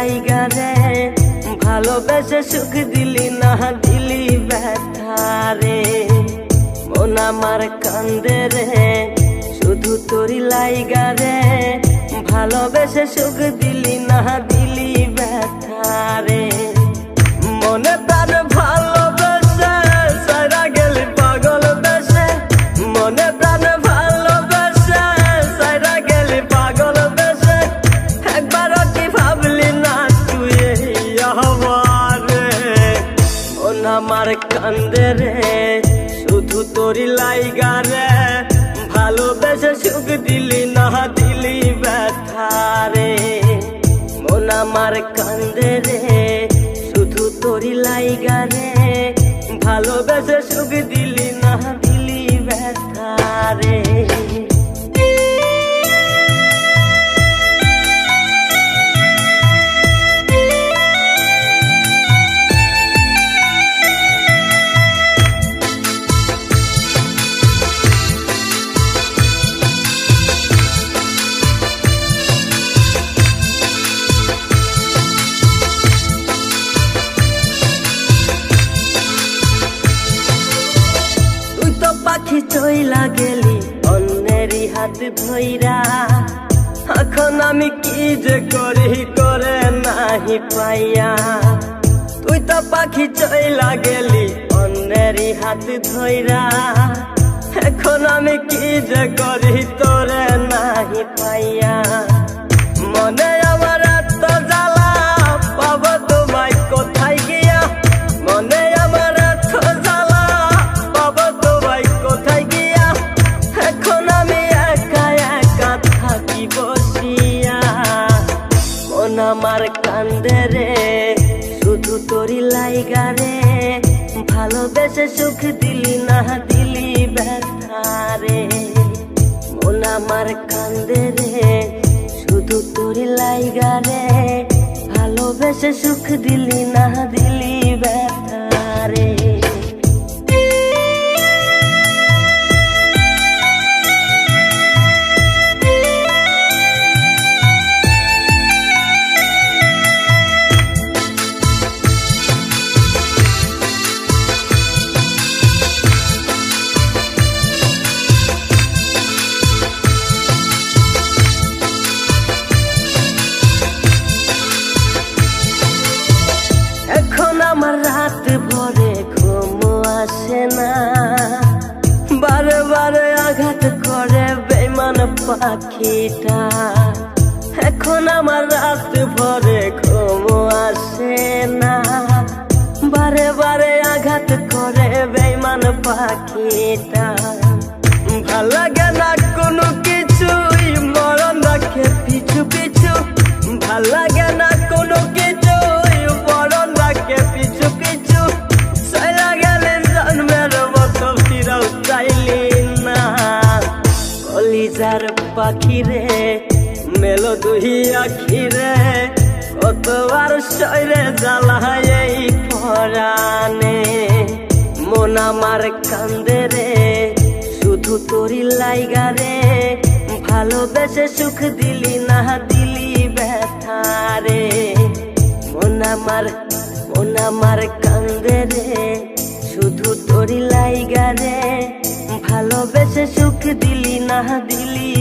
লাইগা রে ভালোবেসে সুখ দিলি না দিলি ব্যথা রে মন আমার কান্দে রে শুধু তোরি লাইগা রে ভালোবেসে সুখ দিলি না দিলি ব্যথা রে মনে প্রাণ ভালোবেসে সারা গেলি পাগল বেসে মনে প্রাণ ভালোবেসে সারা গেলি পাগল বেসে একবারও কি ভাবলি না তুই আমার মন আমার কান্দে রে শুধু তোরি লাইগা রে ভালোবেসে সুখ দিলি না দিলি ব্যথা রে মন আমার কান্দে রে শুধু তোরি লাইগা রে ভালোবেসে সুখ দিলি না দিলি ব্যথা রে পাখি চইলা গেলি অন্যেরই হাত ধইরা এখন আমি কি যে করি করে নাহি পাইয়া তুই তো পাখি চইলা গেলি অন্যেরই হাত ধইরা এখন আমি কি যে করি তোরে নাহি পাইয়া মনে আমার এত জ্বালা পাবো তোমায় কোথায় গিয়া মনে আমার এত জ্বালা পাবো তোমায় কোথায় গিয়া এখন আমি একা একা থাকি বসিয়া মন আমার কান্দে রে শুধু তোরি লাইগা রে ভালোবেসে সুখ দিলি না দিলি ব্যথা রে মন আমার কান্দে রে শুধু তোরি লাইগা রে ভালোবেসে সুখ দিলি না দিলি ব্যথা রে আমার রাত ভরে ঘুম আসে না বারে বারে আঘাত করে বেঈমান পাখিটা এখন আমার রাত ভরে ঘুম আসে না বারে বারে আঘাত করে বেঈমান পাখিটা ভাল লাগে না কোনো কিছুই মরণ রাখে পিছু পিছু ভাল লাগে না কোনো কিছুই মরণ রাখে পিছু পিছু চলা গেলে জন্মের মতো ফিরাও চাইলি না কলিজার পাখি রে মেলো দুই আখি রে কতবার শরীরে জ্বালায় এই পরাণে মন আমার কান্দে রে শুধু তোরি লাইগা রে ভালোবেসে সুখ দিলি না দিলি ব্যথা রে মন আমার কান্দে রে শুধু তোরি লাইগা রে ভালোবেসে সুখ দিলি না দিলি